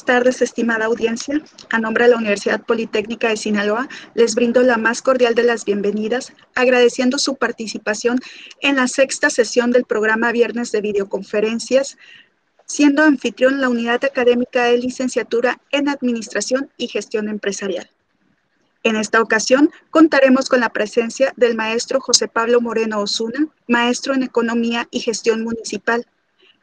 buenas tardes, estimada audiencia. A nombre de la Universidad Politécnica de Sinaloa, les brindo la más cordial de las bienvenidas, agradeciendo su participación en la sexta sesión del programa Viernes de Videoconferencias, siendo anfitrión la Unidad Académica de Licenciatura en Administración y Gestión Empresarial. En esta ocasión, contaremos con la presencia del maestro José Pablo Moreno Osuna, maestro en Economía y Gestión Municipal,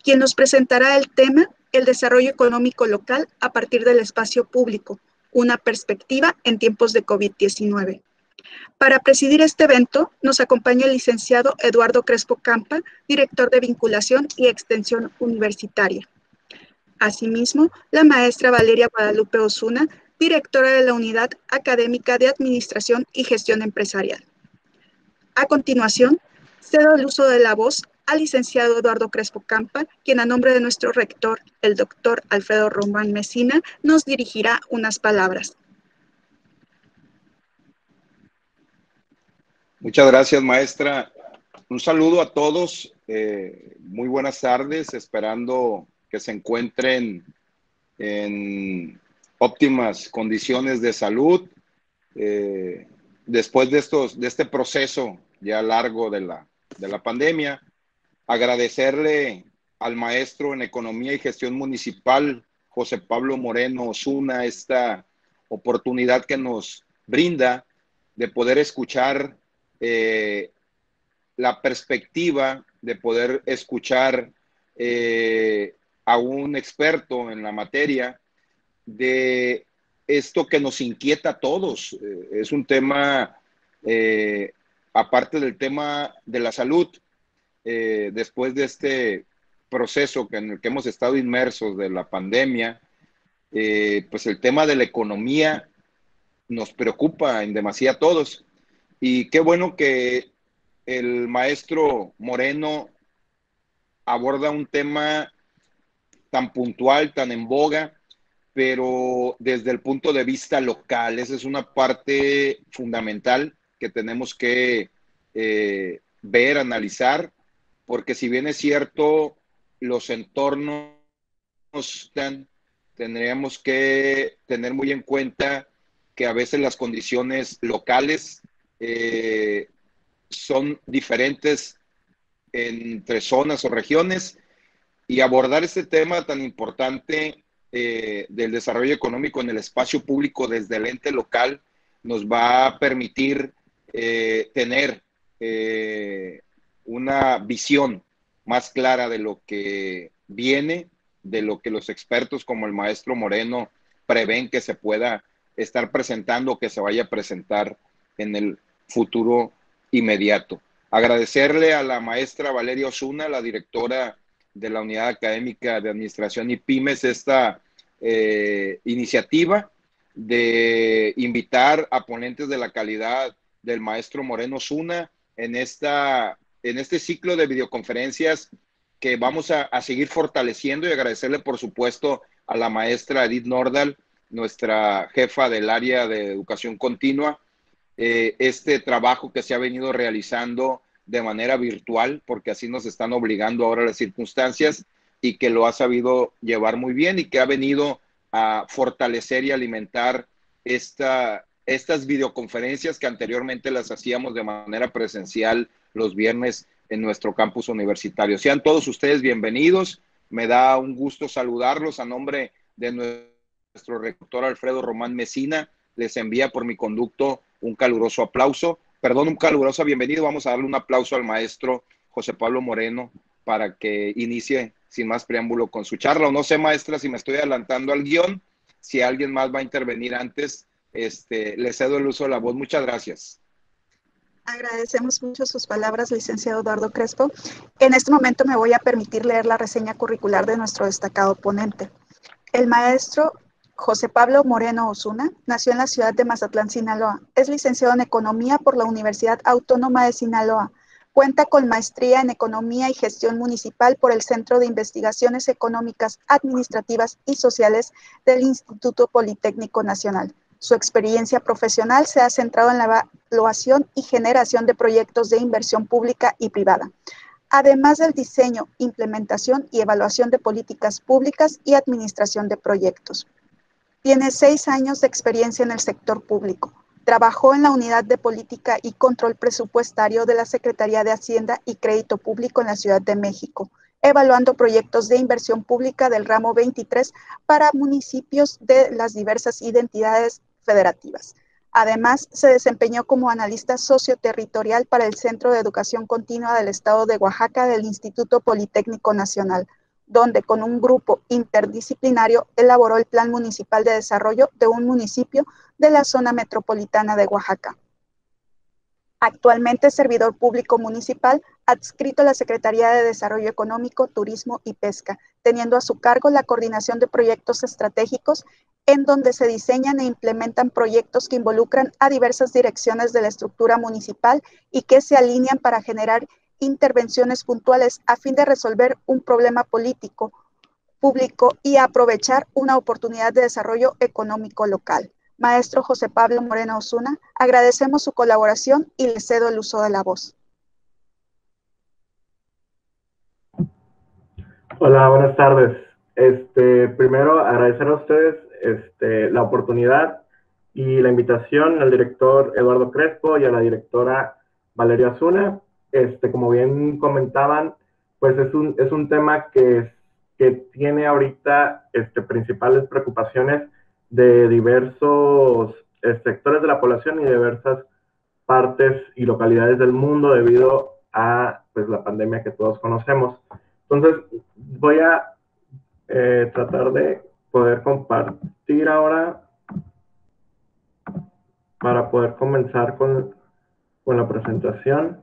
quien nos presentará el tema el desarrollo económico local a partir del espacio público, una perspectiva en tiempos de COVID-19. Para presidir este evento, nos acompaña el licenciado Eduardo Crespo Campa, director de Vinculación y Extensión Universitaria. Asimismo, la maestra Valeria Guadalupe Osuna, directora de la Unidad Académica de Administración y Gestión Empresarial. A continuación, cedo el uso de la voz al licenciado Eduardo Crespo Campa, quien a nombre de nuestro rector, el doctor Alfredo Román Mesina, nos dirigirá unas palabras. Muchas gracias, maestra. Un saludo a todos. Muy buenas tardes, esperando que se encuentren en óptimas condiciones de salud después de este proceso ya largo de la pandemia. Agradecerle al maestro en Economía y Gestión Municipal, José Pablo Moreno Osuna, esta oportunidad que nos brinda de poder escuchar la perspectiva, de poder escuchar a un experto en la materia de esto que nos inquieta a todos. Es un tema, aparte del tema de la salud, después de este proceso en el que hemos estado inmersos de la pandemia, pues el tema de la economía nos preocupa en demasía a todos. Y qué bueno que el maestro Moreno aborda un tema tan puntual, tan en boga, pero desde el punto de vista local. Esa es una parte fundamental que tenemos que ver, analizar, porque si bien es cierto, los entornos tendríamos que tener muy en cuenta que a veces las condiciones locales son diferentes entre zonas o regiones, y abordar este tema tan importante del desarrollo económico en el espacio público desde el ente local nos va a permitir tener una visión más clara de lo que viene, de lo que los expertos como el maestro Moreno prevén que se pueda estar presentando, que se vaya a presentar en el futuro inmediato. Agradecerle a la maestra Valeria Osuna, la directora de la Unidad Académica de Administración y Pymes, esta iniciativa de invitar a ponentes de la calidad del maestro Moreno Osuna en este ciclo de videoconferencias que vamos a seguir fortaleciendo, y agradecerle, por supuesto, a la maestra Edith Nordal, nuestra jefa del área de educación continua, este trabajo que se ha venido realizando de manera virtual, porque así nos están obligando ahora las circunstancias, y que lo ha sabido llevar muy bien y que ha venido a fortalecer y alimentar estas videoconferencias que anteriormente las hacíamos de manera presencial los viernes en nuestro campus universitario. Sean todos ustedes bienvenidos. Me da un gusto saludarlos a nombre de nuestro rector Alfredo Román Mesina. Les envía por mi conducto un caluroso aplauso. Perdón, un caluroso bienvenido. Vamos a darle un aplauso al maestro José Pablo Moreno para que inicie sin más preámbulo con su charla. O no sé, maestra, si me estoy adelantando al guión. Si alguien más va a intervenir antes, le cedo el uso de la voz. Muchas gracias. Agradecemos mucho sus palabras, licenciado Eduardo Crespo. En este momento me voy a permitir leer la reseña curricular de nuestro destacado ponente. El maestro José Pablo Moreno Osuna nació en la ciudad de Mazatlán, Sinaloa. Es licenciado en Economía por la Universidad Autónoma de Sinaloa. Cuenta con maestría en Economía y Gestión Municipal por el Centro de Investigaciones Económicas, Administrativas y Sociales del Instituto Politécnico Nacional. Su experiencia profesional se ha centrado en la evaluación y generación de proyectos de inversión pública y privada. además del diseño, implementación y evaluación de políticas públicas y administración de proyectos. Tiene 6 años de experiencia en el sector público. Trabajó en la Unidad de Política y Control Presupuestario de la Secretaría de Hacienda y Crédito Público en la Ciudad de México, evaluando proyectos de inversión pública del ramo 23 para municipios de las diversas identidades federativas. Además, se desempeñó como analista socioterritorial para el Centro de Educación Continua del Estado de Oaxaca del Instituto Politécnico Nacional, donde con un grupo interdisciplinario elaboró el Plan Municipal de Desarrollo de un municipio de la zona metropolitana de Oaxaca. Actualmente es servidor público municipal adscrito a la Secretaría de Desarrollo Económico, Turismo y Pesca, teniendo a su cargo la coordinación de proyectos estratégicos en donde se diseñan e implementan proyectos que involucran a diversas direcciones de la estructura municipal y que se alinean para generar intervenciones puntuales a fin de resolver un problema político, público y aprovechar una oportunidad de desarrollo económico local. Maestro José Pablo Moreno Osuna, agradecemos su colaboración y le cedo el uso de la voz. Hola, buenas tardes. Primero, agradecer a ustedes la oportunidad y la invitación al director Eduardo Crespo y a la directora Valeria Osuna. Como bien comentaban, pues es un tema que tiene ahorita principales preocupaciones de diversos sectores de la población y de diversas partes y localidades del mundo debido a pues, la pandemia que todos conocemos. Entonces, voy a tratar de poder compartir ahora para poder comenzar con la presentación.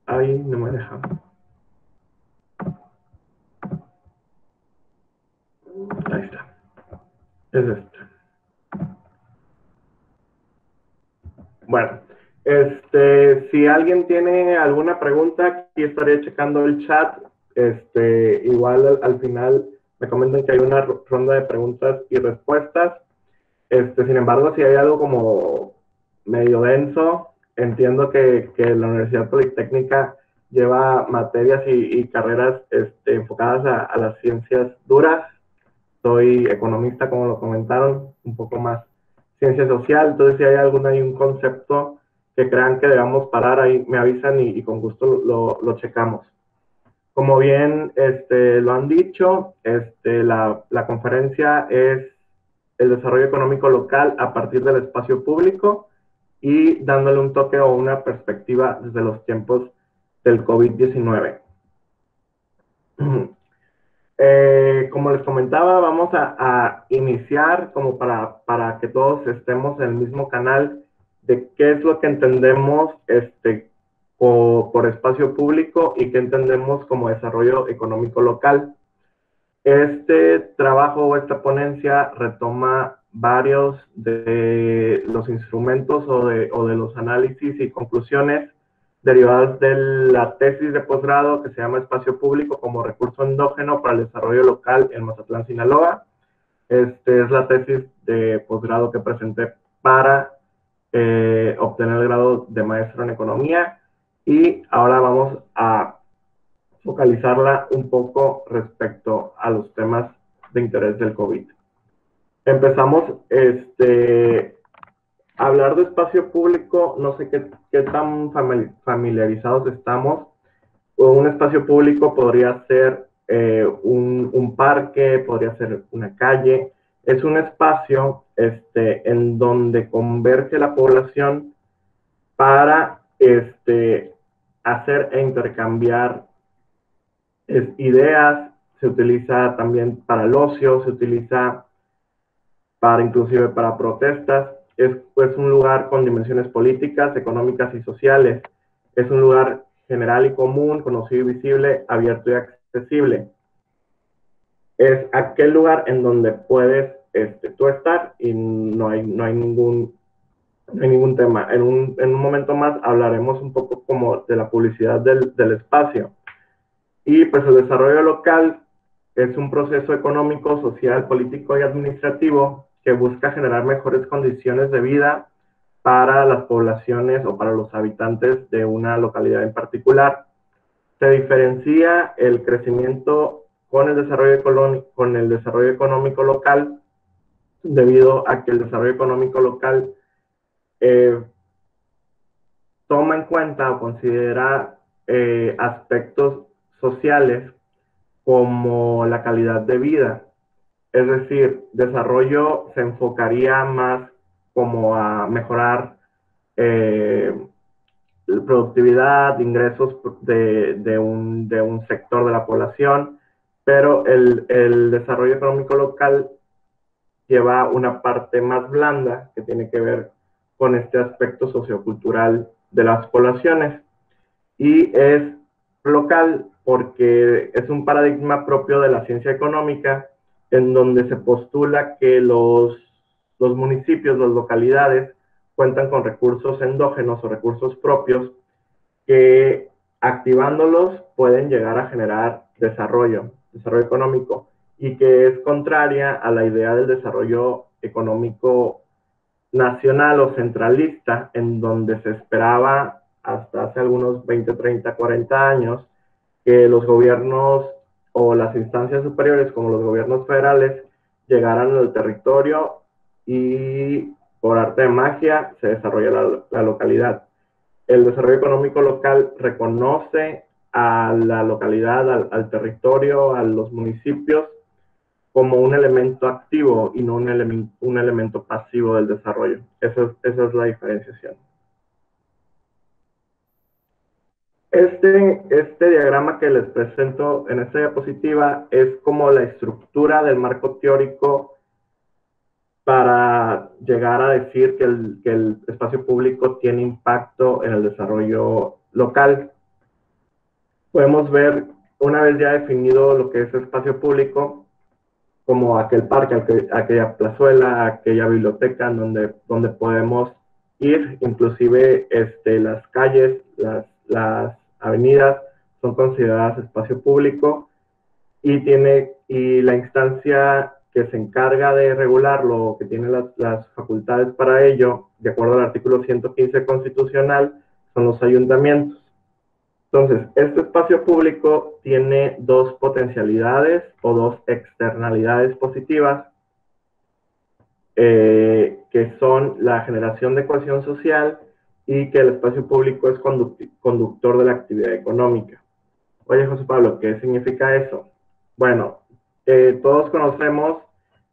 Ahí no me deja. Ahí está. Es este. Bueno, si alguien tiene alguna pregunta, aquí estaré checando el chat. Igual al final me comentan que hay una ronda de preguntas y respuestas. Sin embargo, si hay algo como medio denso, entiendo que la Universidad Politécnica lleva materias y carreras enfocadas a las ciencias duras. Soy economista, como lo comentaron, un poco más ciencia social. Entonces, si hay un concepto que crean que debamos parar, ahí me avisan y con gusto lo checamos. Como bien lo han dicho, la conferencia es el desarrollo económico local a partir del espacio público y dándole un toque o una perspectiva desde los tiempos del COVID-19. Como les comentaba, vamos a iniciar como para que todos estemos en el mismo canal de qué es lo que entendemos por espacio público y qué entendemos como desarrollo económico local. Este trabajo o esta ponencia retoma varios de los instrumentos o de los análisis y conclusiones derivadas de la tesis de posgrado que se llama Espacio Público como recurso endógeno para el desarrollo local en Mazatlán, Sinaloa. Es la tesis de posgrado que presenté para obtener el grado de maestro en economía y ahora vamos a focalizarla un poco respecto a los temas de interés del COVID. Empezamos hablar de espacio público, no sé qué tan familiarizados estamos. Un espacio público podría ser un parque, podría ser una calle. Es un espacio en donde converge la población para hacer e intercambiar ideas. Se utiliza también para el ocio, se utiliza inclusive para protestas. Es un lugar con dimensiones políticas, económicas y sociales. Es un lugar general y común, conocido y visible, abierto y accesible. Es aquel lugar en donde puedes tú estar y no hay ningún tema. En un momento más hablaremos un poco como de la publicidad del espacio. Y pues el desarrollo local es un proceso económico, social, político y administrativo que busca generar mejores condiciones de vida para las poblaciones o para los habitantes de una localidad en particular. Se diferencia el crecimiento con el desarrollo económico local, debido a que el desarrollo económico local toma en cuenta o considera aspectos sociales como la calidad de vida. Es decir, desarrollo se enfocaría más como a mejorar productividad, ingresos de un sector de la población, pero el desarrollo económico local lleva una parte más blanda que tiene que ver con este aspecto sociocultural de las poblaciones. Y es local porque es un paradigma propio de la ciencia económica, en donde se postula que los municipios, las localidades, cuentan con recursos endógenos o recursos propios que, activándolos, pueden llegar a generar desarrollo económico, y que es contraria a la idea del desarrollo económico nacional o centralista, en donde se esperaba hasta hace algunos 20, 30, 40 años que los gobiernos o las instancias superiores, como los gobiernos federales, llegaran al territorio y por arte de magia se desarrolla la localidad. El desarrollo económico local reconoce a la localidad, al territorio, a los municipios, como un elemento activo y no un elemento pasivo del desarrollo. Esa es la diferenciación. Este diagrama que les presento en esta diapositiva es como la estructura del marco teórico para llegar a decir que el espacio público tiene impacto en el desarrollo local. Podemos ver, una vez ya definido lo que es espacio público, como aquel parque, aquella plazuela, aquella biblioteca en donde podemos ir. Inclusive las calles, las avenidas son consideradas espacio público, y la instancia que se encarga de regularlo, que tiene las facultades para ello, de acuerdo al artículo 115 constitucional, son los ayuntamientos. Entonces, este espacio público tiene dos potencialidades o dos externalidades positivas, que son la generación de cohesión social y que el espacio público es conductor de la actividad económica. Oye, José Pablo, ¿qué significa eso? Bueno, todos conocemos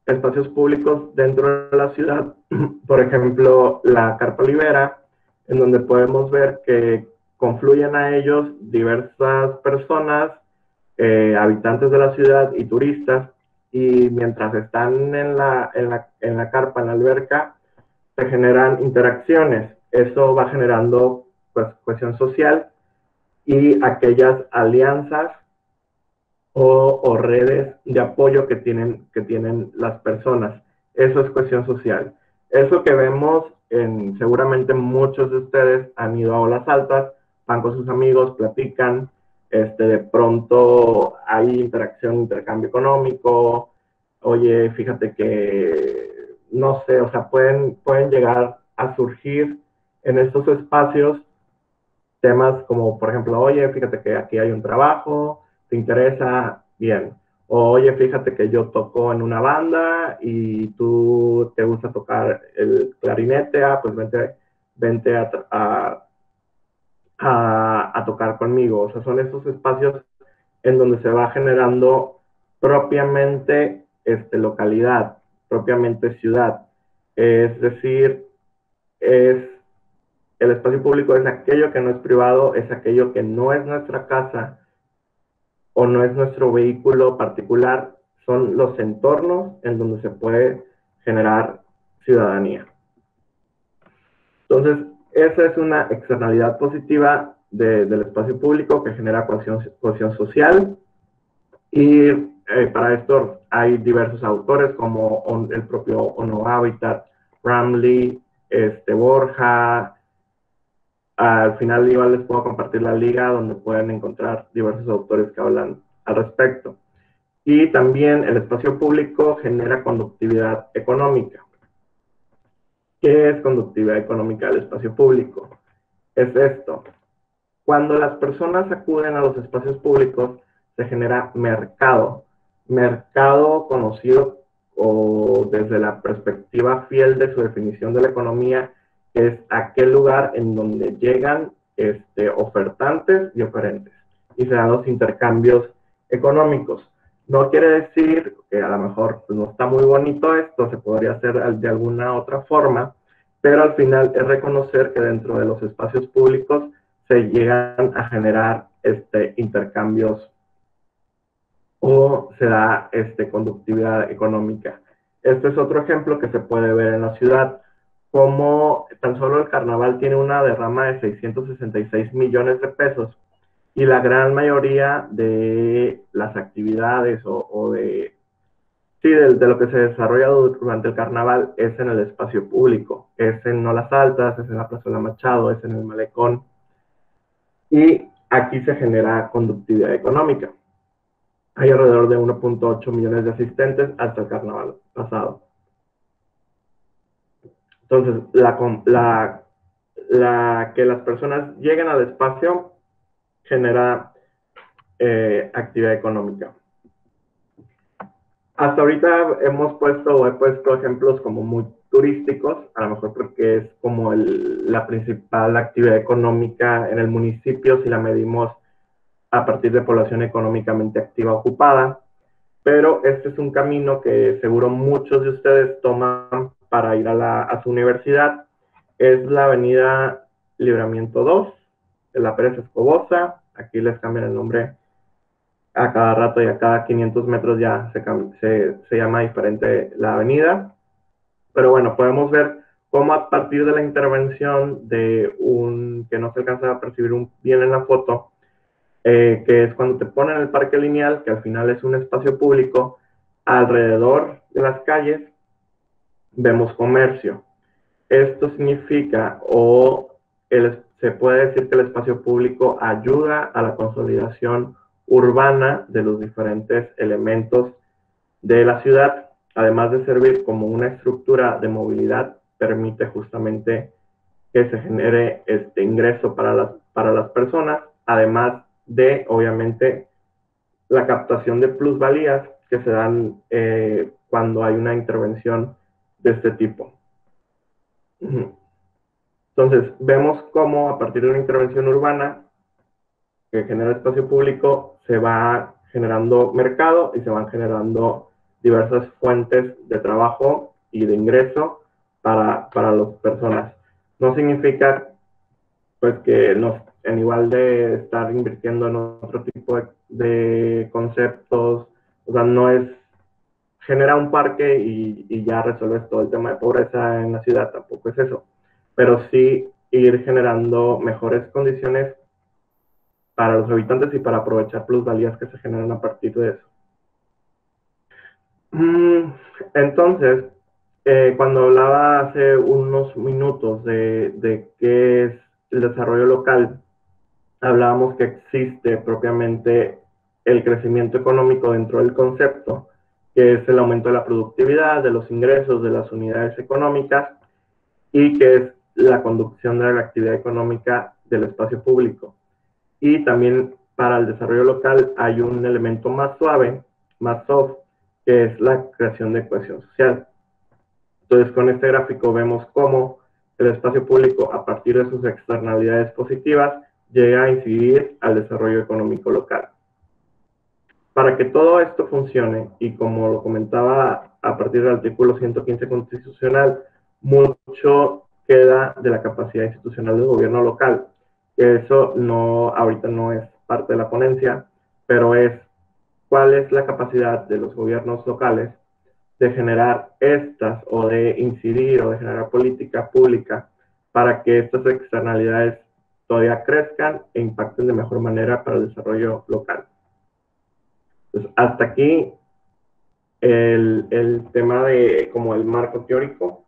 espacios públicos dentro de la ciudad, por ejemplo, la Carpa Olivera, en donde podemos ver que confluyen a ellos diversas personas, habitantes de la ciudad y turistas, y mientras están en la carpa, en la alberca, se generan interacciones. Eso va generando, pues, cohesión social y aquellas alianzas o redes de apoyo que tienen las personas. Eso es cohesión social. Eso que vemos, seguramente muchos de ustedes han ido a olas altas, van con sus amigos, platican, de pronto hay interacción, intercambio económico. Oye, fíjate que, no sé, o sea, pueden llegar a surgir en estos espacios temas como, por ejemplo, oye, fíjate que aquí hay un trabajo, ¿te interesa? Bien. O, oye, fíjate que yo toco en una banda y tú te gusta tocar el clarinete, pues vente a tocar conmigo. O sea, son esos espacios en donde se va generando propiamente localidad, propiamente ciudad. Es decir, el espacio público es aquello que no es privado, es aquello que no es nuestra casa o no es nuestro vehículo particular, son los entornos en donde se puede generar ciudadanía. Entonces, esa es una externalidad positiva del espacio público que genera cohesión social, y para esto hay diversos autores como el propio Ono Habitat, Ramley, Borja. Al final igual les puedo compartir la liga donde pueden encontrar diversos autores que hablan al respecto. Y también el espacio público genera conductividad económica. ¿Qué es conductividad económica del espacio público? Es esto. Cuando las personas acuden a los espacios públicos, se genera mercado. Mercado conocido o desde la perspectiva fiel de su definición de la economía, es aquel lugar en donde llegan ofertantes y oferentes y se dan los intercambios económicos. No quiere decir que a lo mejor pues, no está muy bonito esto, se podría hacer de alguna otra forma, pero al final es reconocer que dentro de los espacios públicos se llegan a generar intercambios o se da conductividad económica. Este es otro ejemplo que se puede ver en la ciudad, como tan solo el carnaval tiene una derrama de 666 millones de pesos y la gran mayoría de las actividades de lo que se desarrolla durante el carnaval es en el espacio público, es en Olas Altas, es en la Plaza de la Machado, es en el Malecón, y aquí se genera conductividad económica. Hay alrededor de 1.8 millones de asistentes hasta el carnaval pasado. Entonces, que las personas lleguen al espacio genera actividad económica. Hasta ahorita he puesto ejemplos como muy turísticos, a lo mejor porque es como la principal actividad económica en el municipio si la medimos a partir de población económicamente activa ocupada, pero este es un camino que seguro muchos de ustedes toman para ir a su universidad. Es la avenida Libramiento 2, de la Pérez Escobosa. Aquí les cambian el nombre a cada rato y a cada 500 metros ya se llama diferente la avenida. Pero bueno, podemos ver cómo a partir de la intervención de que no se alcanza a percibir bien en la foto, que es cuando te ponen el parque lineal, que al final es un espacio público, alrededor de las calles vemos comercio. Esto significa, se puede decir que el espacio público ayuda a la consolidación urbana de los diferentes elementos de la ciudad, además de servir como una estructura de movilidad, permite justamente que se genere este ingreso para las personas, además de, obviamente, la captación de plusvalías que se dan cuando hay una intervención de este tipo. Entonces, vemos cómo a partir de una intervención urbana que genera espacio público, se va generando mercado y se van generando diversas fuentes de trabajo y de ingreso para las personas. No significa pues que en igual de estar invirtiendo en otro tipo de conceptos, o sea, no es genera un parque y ya resuelves todo el tema de pobreza en la ciudad, tampoco es eso, pero sí ir generando mejores condiciones para los habitantes y para aprovechar plusvalías que se generan a partir de eso. Entonces, cuando hablaba hace unos minutos de qué es el desarrollo local, hablábamos que existe propiamente el crecimiento económico dentro del concepto, que es el aumento de la productividad, de los ingresos, de las unidades económicas, y que es la conducción de la actividad económica del espacio público. Y también para el desarrollo local hay un elemento más suave, más soft, que es la creación de cohesión social. Entonces, con este gráfico vemos cómo el espacio público, a partir de sus externalidades positivas, llega a incidir al desarrollo económico local. Para que todo esto funcione, y como lo comentaba a partir del artículo 115 constitucional, mucho queda de la capacidad institucional del gobierno local. Eso ahorita no es parte de la ponencia, pero es cuál es la capacidad de los gobiernos locales de generar o de incidir o de generar política pública para que estas externalidades todavía crezcan e impacten de mejor manera para el desarrollo local. Entonces, hasta aquí el tema de como el marco teórico.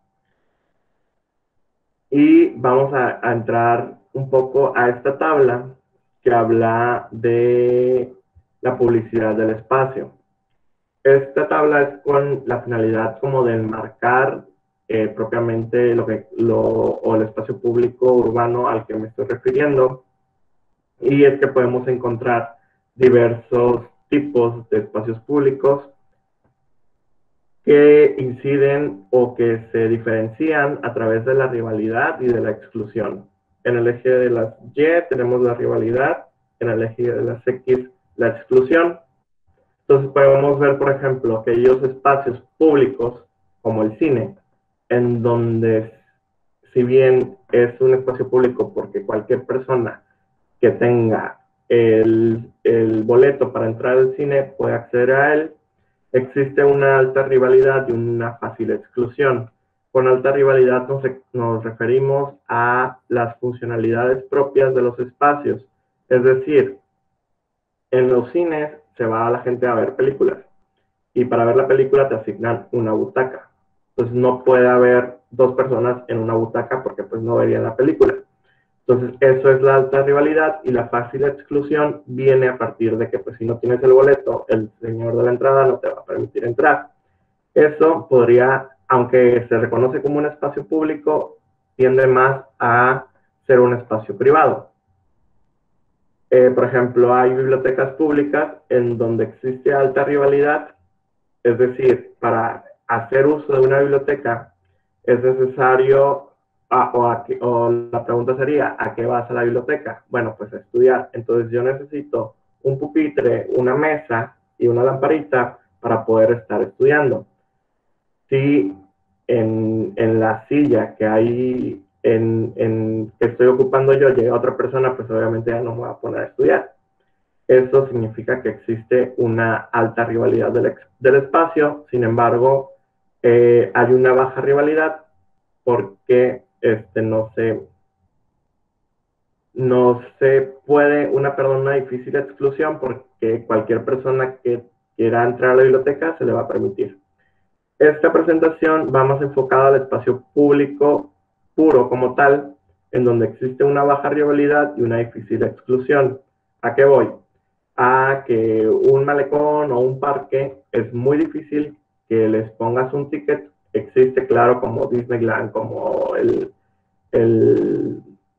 Y vamos a entrar un poco a esta tabla que habla de la publicidad del espacio. Esta tabla es con la finalidad como de enmarcar propiamente o el espacio público urbano al que me estoy refiriendo. Y es que podemos encontrar diversos tipos de espacios públicos que inciden o que se diferencian a través de la rivalidad y de la exclusión. En el eje de las Y tenemos la rivalidad, en el eje de las X la exclusión. Entonces podemos ver, por ejemplo, aquellos espacios públicos como el cine, en donde si bien es un espacio público porque cualquier persona que tenga el boleto para entrar al cine puede acceder a él, existe una alta rivalidad y una fácil exclusión. Con alta rivalidad nos referimos a las funcionalidades propias de los espacios. Es decir, en los cines se va la gente a ver películas y para ver la película te asignan una butaca. Entonces no puede haber dos personas en una butaca porque pues no verían la película. Entonces eso es la alta rivalidad y la fácil exclusión viene a partir de que pues si no tienes el boleto, el señor de la entrada no te va a permitir entrar. Eso podría, aunque se reconoce como un espacio público, tiende más a ser un espacio privado. Por ejemplo, hay bibliotecas públicas en donde existe alta rivalidad, es decir, para hacer uso de una biblioteca es necesario, o la pregunta sería, ¿a qué vas a la biblioteca? Bueno, pues a estudiar. Entonces yo necesito un pupitre, una mesa y una lamparita para poder estar estudiando. Si en la silla que hay que estoy ocupando yo llega otra persona, pues obviamente ya no me voy a poner a estudiar. Eso significa que existe una alta rivalidad del espacio, sin embargo, hay una baja rivalidad porque no se puede, una difícil exclusión porque cualquier persona que quiera entrar a la biblioteca se le va a permitir. Esta presentación va más enfocada al espacio público puro como tal, en donde existe una baja rivalidad y una difícil exclusión. ¿A qué voy? A que un malecón o un parque es muy difícil que les pongas un ticket. Existe, claro, como Disneyland, como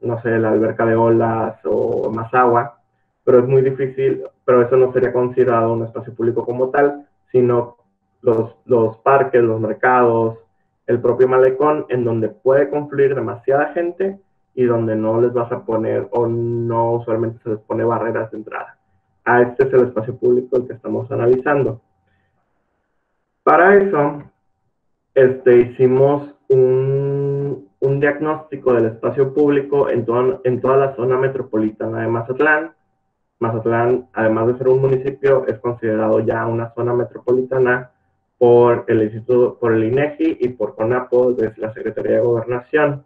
no sé, la alberca de olas o Mazahua, pero es muy difícil, pero eso no sería considerado un espacio público como tal, sino los parques, los mercados, el propio malecón, en donde puede confluir demasiada gente y donde no les vas a poner, o no usualmente se les pone barreras de entrada. Este es el espacio público el que estamos analizando. Para eso, hicimos un diagnóstico del espacio público en toda la zona metropolitana de Mazatlán. Mazatlán, además de ser un municipio, es considerado ya una zona metropolitana por el INEGI y por CONAPO, desde la Secretaría de Gobernación.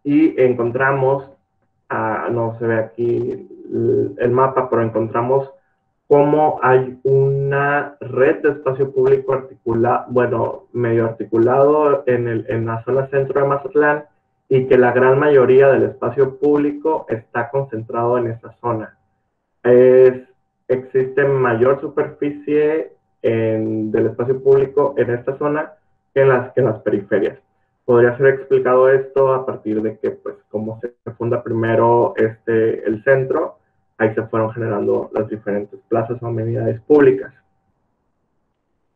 Y encontramos, no se ve aquí el mapa, pero encontramos cómo hay una red de espacio público medio articulado en la zona centro de Mazatlán, y que la gran mayoría del espacio público está concentrado en esa zona. Existe mayor superficie del espacio público en esta zona que en las periferias. Podría ser explicado esto a partir de que, pues, como se funda primero el centro, ahí se fueron generando las diferentes plazas o amenidades públicas.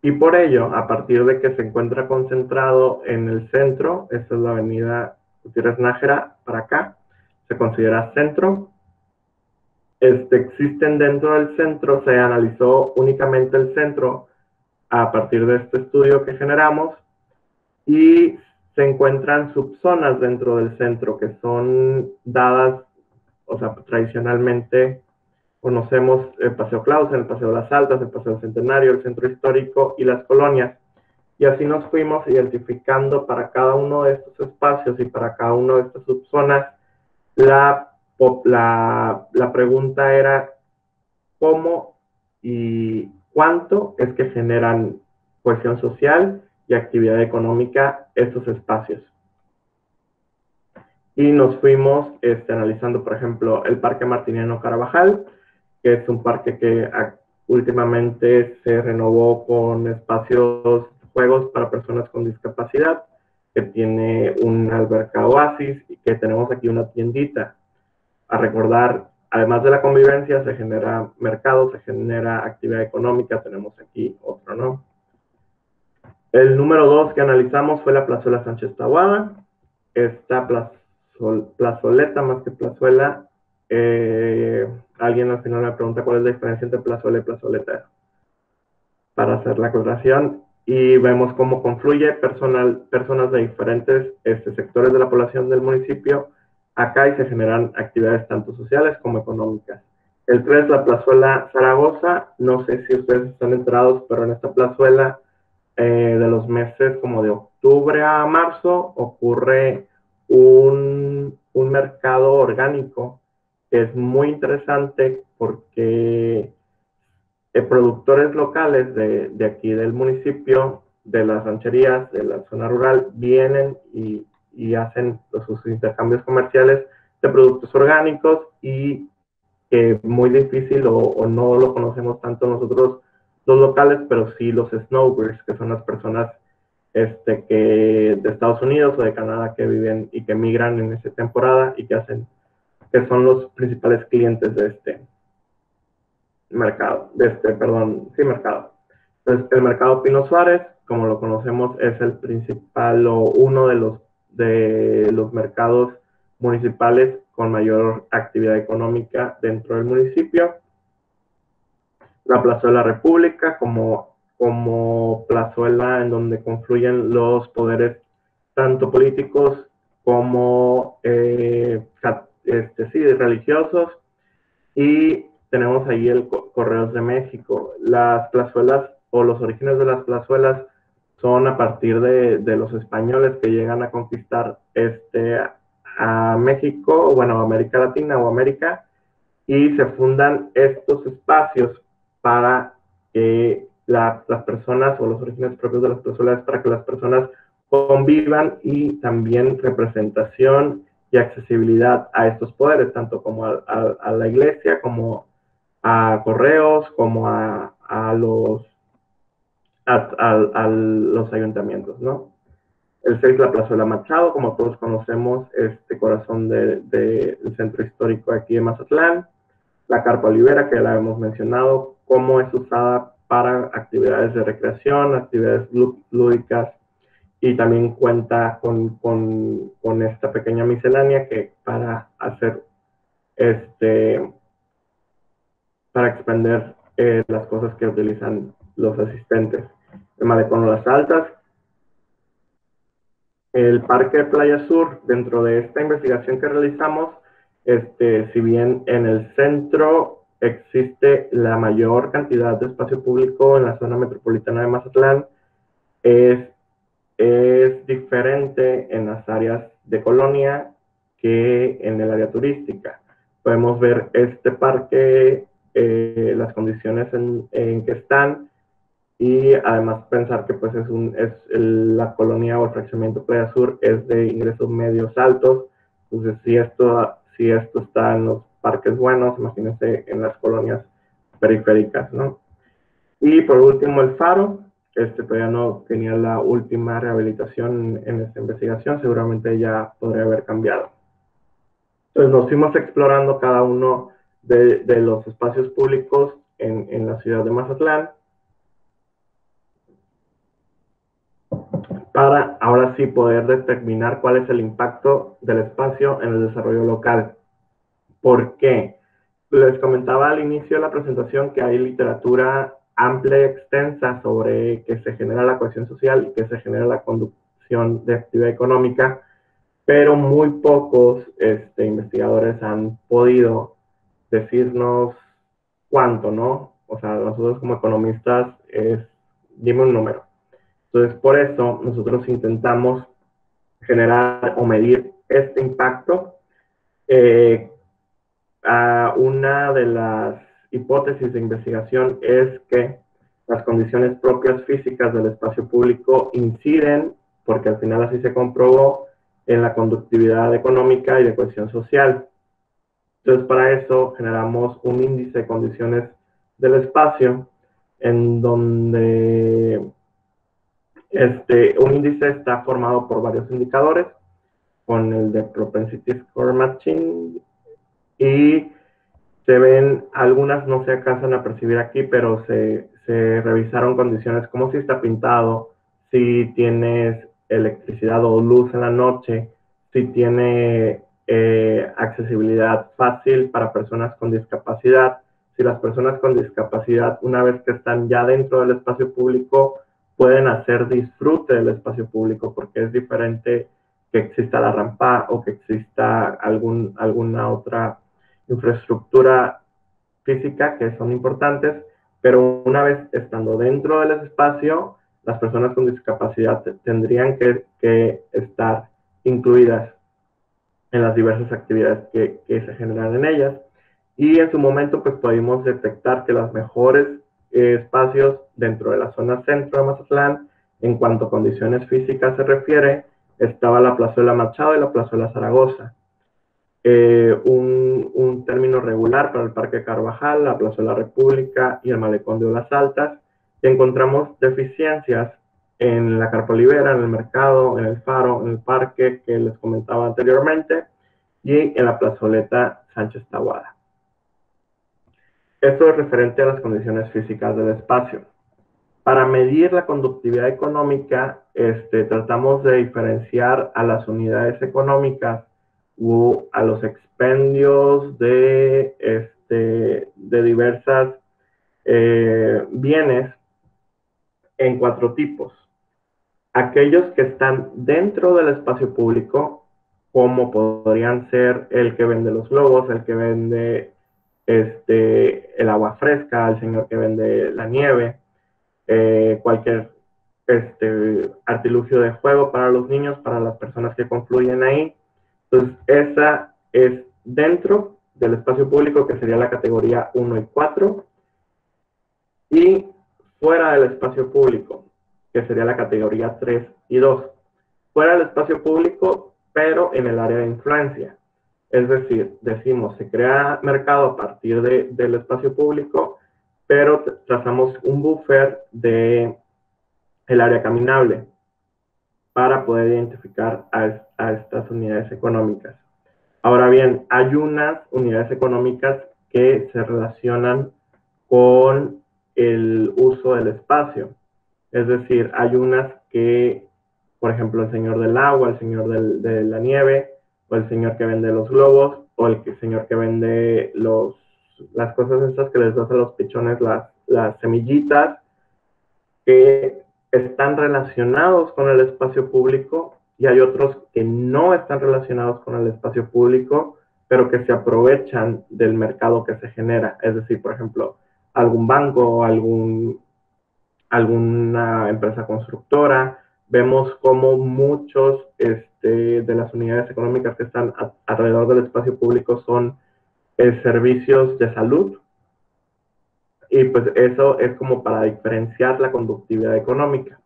Y por ello, a partir de que se encuentra concentrado en el centro, esta es la avenida Gutiérrez Nájera, para acá, se considera centro. Existen dentro del centro, se analizó únicamente el centro a partir de este estudio que generamos, y se encuentran subzonas dentro del centro que son dadas, o sea, tradicionalmente conocemos el Paseo Clausen, el Paseo de las Altas, el Paseo del Centenario, el Centro Histórico y las colonias. Y así nos fuimos identificando para cada uno de estos espacios y para cada una de estas subzonas. La pregunta era cómo y cuánto es que generan cohesión social y actividad económica estos espacios. Y nos fuimos analizando, por ejemplo, el Parque Martiniano Carabajal, que es un parque que últimamente se renovó con espacios juegos para personas con discapacidad, que tiene una alberca oasis y que tenemos aquí una tiendita. A recordar, además de la convivencia, se genera mercado, se genera actividad económica, tenemos aquí otro, ¿no? El número 2 que analizamos fue la plazuela Sánchez Taboada. Esta plazoleta, más que plazuela, alguien al final me pregunta cuál es la diferencia entre plazuela y plazoleta, para hacer la aclaración, y vemos cómo confluye personas de diferentes sectores de la población del municipio acá, y se generan actividades tanto sociales como económicas. El 3, la plazuela Zaragoza. No sé si ustedes están enterados, pero en esta plazuela, de los meses como de octubre a marzo, ocurre un mercado orgánico que es muy interesante porque productores locales de aquí del municipio, de las rancherías, de la zona rural, vienen y hacen sus intercambios comerciales de productos orgánicos, y que muy difícil o no lo conocemos tanto nosotros los locales, pero sí los snowbirds, que son las personas que de Estados Unidos o de Canadá que viven y que migran en esa temporada y que son los principales clientes de este mercado, mercado. Entonces, el mercado Pino Suárez, como lo conocemos, es el principal o uno de los mercados municipales con mayor actividad económica dentro del municipio. La Plaza de la República, como plazuela en donde confluyen los poderes tanto políticos como religiosos, y tenemos ahí el Correos de México. Las plazuelas o los orígenes de las plazuelas son a partir de los españoles que llegan a conquistar a México, bueno, América Latina o América, y se fundan estos espacios para que las personas, o los orígenes propios de las plazuelas, para que las personas convivan, y también representación y accesibilidad a estos poderes, tanto como a la iglesia, como a Correos, como a los ayuntamientos, ¿no? El 6, la Plazuela Machado, como todos conocemos, corazón del centro histórico aquí de Mazatlán. La Carpa Olivera, que la hemos mencionado, cómo es usada para actividades de recreación, actividades lúdicas, y también cuenta con esta pequeña miscelánea que para hacer para expender las cosas que utilizan los asistentes. El Malecón Las Altas, el Parque Playa Sur. Dentro de esta investigación que realizamos, si bien en el centro existe la mayor cantidad de espacio público en la zona metropolitana de Mazatlán, es diferente en las áreas de colonia que en el área turística. Podemos ver este parque, las condiciones en que están, y además pensar que pues la colonia o el fraccionamiento Playa Sur es de ingresos medios altos. Entonces, si esto está en los parques buenos, imagínense en las colonias periféricas, ¿no? Y por último, el Faro. Todavía no tenía la última rehabilitación en esta investigación, seguramente ya podría haber cambiado. Entonces nos fuimos explorando cada uno de los espacios públicos en la ciudad de Mazatlán, para ahora sí poder determinar cuál es el impacto del espacio en el desarrollo local. ¿Por qué? Les comentaba al inicio de la presentación que hay literatura amplia y extensa sobre que se genera la cohesión social y que se genera la conducción de actividad económica, pero muy pocos investigadores han podido decirnos cuánto, ¿no? O sea, nosotros como economistas dime un número. Entonces, por eso nosotros intentamos generar o medir este impacto. Una de las hipótesis de investigación es que las condiciones propias físicas del espacio público inciden, porque al final así se comprobó, en la conductividad económica y de cohesión social. Entonces, para eso generamos un índice de condiciones del espacio, en donde Un índice está formado por varios indicadores, con el de Propensity Score Matching, y se ven, algunas no se alcanzan a percibir aquí, pero se revisaron condiciones como si está pintado, si tienes electricidad o luz en la noche, si tiene accesibilidad fácil para personas con discapacidad, si las personas con discapacidad, una vez que están ya dentro del espacio público, pueden hacer disfrute del espacio público, porque es diferente que exista la rampa o que exista alguna otra infraestructura física que son importantes, pero una vez estando dentro del espacio, las personas con discapacidad tendrían que estar incluidas en las diversas actividades que se generan en ellas. Y en su momento, pues pudimos detectar que los mejores espacios dentro de la zona centro de Mazatlán, en cuanto a condiciones físicas se refiere, estaba la Plazuela Machado y la Plazuela Zaragoza. Un término regular para el Parque Carvajal, la Plazuela República y el Malecón de Olas Altas. Y encontramos deficiencias en la Carpa Olivera, en el Mercado, en el Faro, en el Parque que les comentaba anteriormente, y en la Plazoleta Sánchez Taboada. Esto es referente a las condiciones físicas del espacio. Para medir la conductividad económica, tratamos de diferenciar a las unidades económicas o a los expendios de diversas bienes en 4 tipos. Aquellos que están dentro del espacio público, como podrían ser el que vende los globos, el que vende el agua fresca, el señor que vende la nieve, cualquier artilugio de juego para los niños, para las personas que confluyen ahí. Entonces, esa es dentro del espacio público, que sería la categoría 1 y 4, y fuera del espacio público, que sería la categoría 3 y 2. Fuera del espacio público, pero en el área de influencia. Es decir, decimos, se crea mercado a partir del espacio público, pero trazamos un buffer de el área caminable para poder identificar a estas unidades económicas. Ahora bien, hay unas unidades económicas que se relacionan con el uso del espacio. Es decir, hay unas que, por ejemplo, el señor del agua, el señor de la nieve, o el señor que vende los globos, o el señor que vende las cosas estas que les das a los pichones, las semillitas, que están relacionados con el espacio público, y hay otros que no están relacionados con el espacio público, pero que se aprovechan del mercado que se genera. Es decir, por ejemplo, algún banco, alguna empresa constructora. Vemos como muchos de las unidades económicas que están alrededor del espacio público son servicios de salud, y pues eso es como para diferenciar la conductividad económica.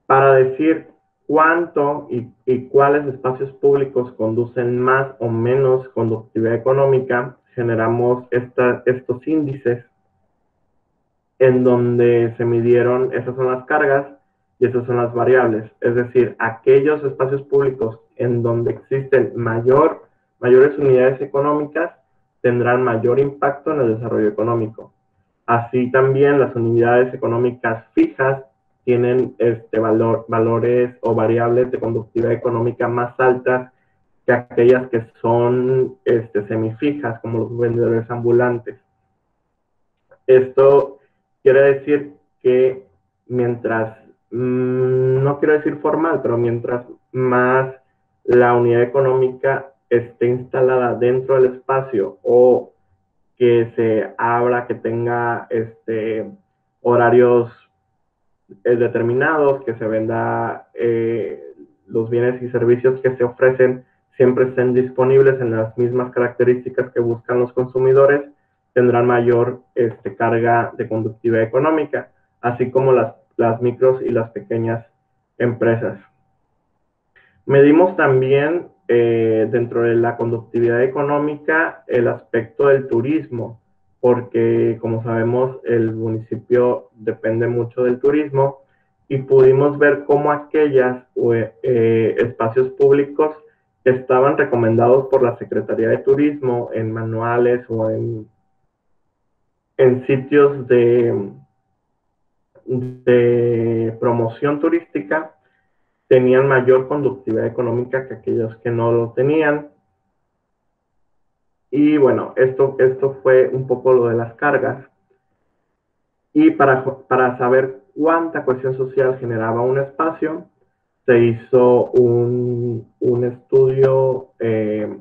Para decir cuánto y cuáles espacios públicos conducen más o menos conductividad económica, generamos estos índices en donde se midieron, esas son las cargas y esas son las variables. Es decir, aquellos espacios públicos en donde existen mayores unidades económicas tendrán mayor impacto en el desarrollo económico. Así también las unidades económicas fijas tienen valores o variables de conductividad económica más altas que aquellas que son semifijas, como los vendedores ambulantes. Esto quiere decir que mientras, no quiero decir formal, pero mientras más la unidad económica esté instalada dentro del espacio, o que se abra, que tenga horarios determinados, que se venda los bienes y servicios que se ofrecen, siempre estén disponibles en las mismas características que buscan los consumidores, tendrán mayor carga de conductividad económica, así como las micros y las pequeñas empresas. Medimos también dentro de la conductividad económica el aspecto del turismo. porque como sabemos el municipio depende mucho del turismo, y pudimos ver cómo aquellas espacios públicos que estaban recomendados por la Secretaría de Turismo en manuales o en sitios de promoción turística tenían mayor conductividad económica que aquellos que no lo tenían. Y bueno, esto fue un poco lo de las cargas. Y para saber cuánta cohesión social generaba un espacio, se hizo un estudio de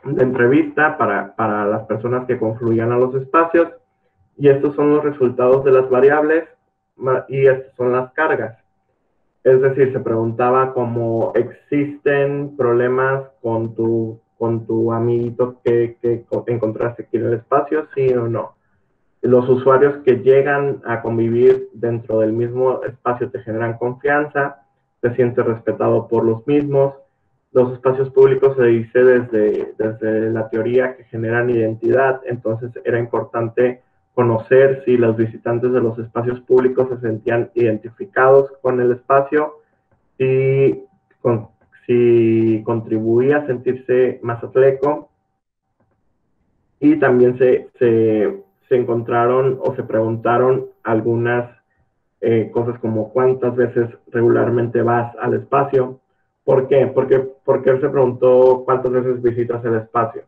entrevista para las personas que confluían a los espacios, y estos son los resultados de las variables y estas son las cargas. Es decir, se preguntaba cómo existen problemas con tu amiguito que encontraste aquí en el espacio, sí o no. Los usuarios que llegan a convivir dentro del mismo espacio te generan confianza, te sientes respetado por los mismos. Los espacios públicos se dice desde la teoría que generan identidad, entonces era importante conocer si los visitantes de los espacios públicos se sentían identificados con el espacio, si contribuía a sentirse más atleco, y también se encontraron o se preguntaron algunas cosas como cuántas veces regularmente vas al espacio. ¿Por qué? Porque él se preguntó cuántas veces visitas el espacio.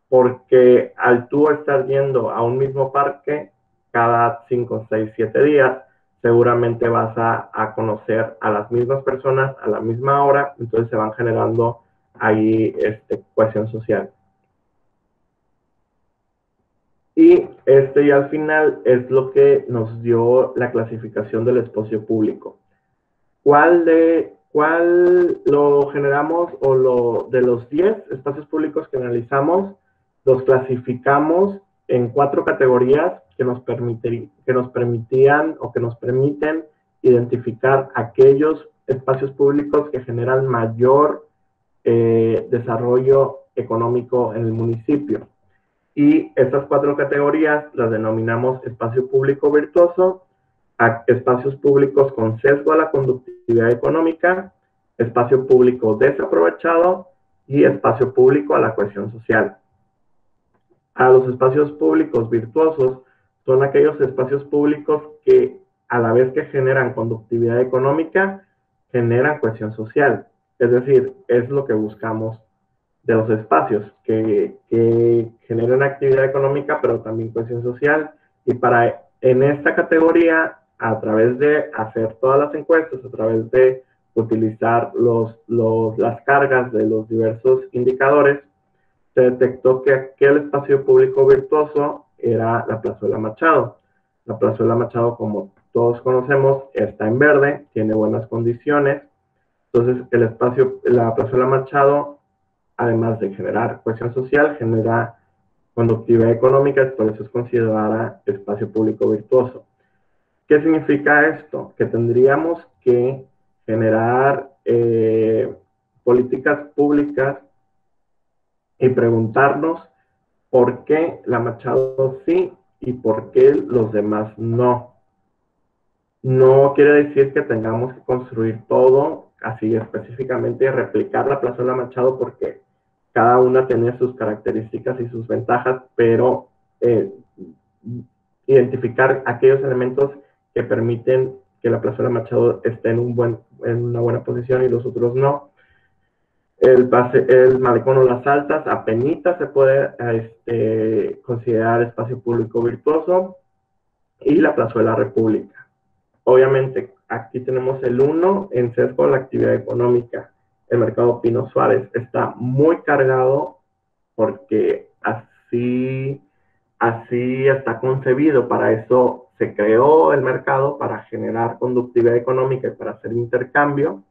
Porque al tú estar yendo a un mismo parque cada 5, 6, 7 días, seguramente vas a conocer a las mismas personas a la misma hora, entonces se van generando ahí cohesión social. Y al final es lo que nos dio la clasificación del espacio público. ¿Cuál lo generamos o de los 10 espacios públicos que analizamos, los clasificamos en 4 categorías que nos permitían o que nos permiten identificar aquellos espacios públicos que generan mayor desarrollo económico en el municipio? Y estas 4 categorías las denominamos espacio público virtuoso, espacios públicos con sesgo a la conductividad económica, espacio público desaprovechado y espacio público a la cohesión social. A los espacios públicos virtuosos son aquellos espacios públicos que a la vez que generan conductividad económica, generan cohesión social. Es decir, es lo que buscamos de los espacios, que generen actividad económica, pero también cohesión social. Y en esta categoría, a través de hacer todas las encuestas, a través de utilizar las cargas de los diversos indicadores, se detectó que aquel espacio público virtuoso era la Plazuela Machado. La Plazuela Machado, como todos conocemos, está en verde, tiene buenas condiciones. Entonces, la Plazuela Machado, además de generar cohesión social, genera conductividad económica, por eso es considerada espacio público virtuoso. ¿Qué significa esto? Que tendríamos que generar políticas públicas y preguntarnos por qué la Machado sí y por qué los demás no. No quiere decir que tengamos que construir todo así específicamente y replicar la Plazuela Machado, porque cada una tiene sus características y sus ventajas, pero identificar aquellos elementos que permiten que la Plazuela Machado esté en una buena posición y los otros no. El malecón o las altas apenitas se puede considerar espacio público virtuoso, y la Plazuela República. Obviamente, aquí tenemos el 1 en sesgo a la actividad económica. El mercado Pino Suárez está muy cargado porque así está concebido. Para eso se creó el mercado, para generar conductividad económica y para hacer intercambio.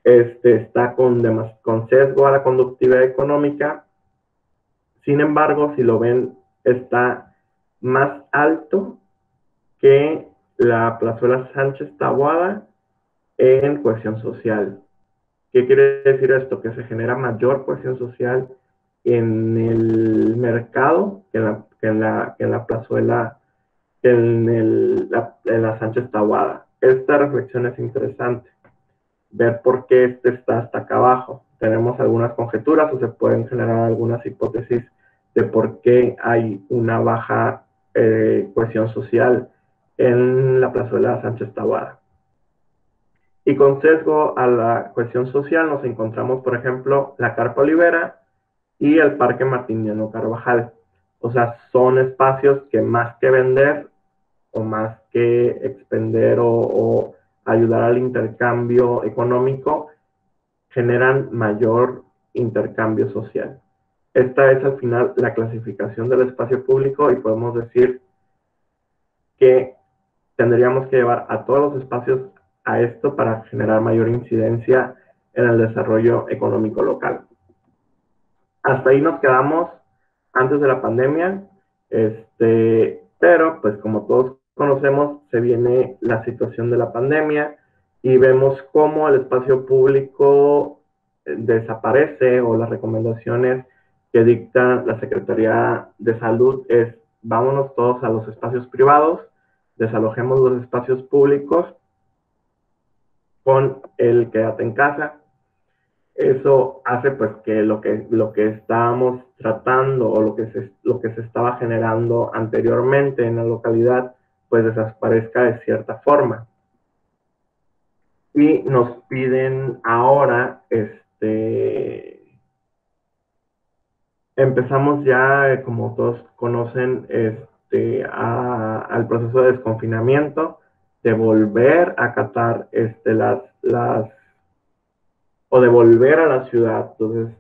Está con sesgo a la conductividad económica. Sin embargo, si lo ven, está más alto que la Plazuela Sánchez Taboada en cohesión social. ¿Qué quiere decir esto? Que se genera mayor cohesión social en el mercado que en la plazuela, en la Sánchez Taboada. Esta reflexión es interesante, ver por qué este está hasta acá abajo. Tenemos algunas conjeturas o se pueden generar algunas hipótesis de por qué hay una baja cohesión social en la plazuela Sánchez Taboada. Y con sesgo a la cohesión social nos encontramos, por ejemplo, la Carpa Olivera y el Parque Martiniano Carvajal. O sea, son espacios que más que vender o más que expender o ayudar al intercambio económico, generan mayor intercambio social. Esta es al final la clasificación del espacio público y podemos decir que tendríamos que llevar a todos los espacios a esto para generar mayor incidencia en el desarrollo económico local. Hasta ahí nos quedamos antes de la pandemia, pero pues como todos conocemos, se viene la situación de la pandemia y vemos cómo el espacio público desaparece, o las recomendaciones que dicta la Secretaría de Salud es: vámonos todos a los espacios privados, desalojemos los espacios públicos con el quédate en casa. Eso hace pues que lo que estábamos tratando o lo que se estaba generando anteriormente en la localidad pues desaparezca de cierta forma. Y nos piden ahora, empezamos ya, como todos conocen, al proceso de desconfinamiento, de volver a acatar o de volver a la ciudad. Entonces,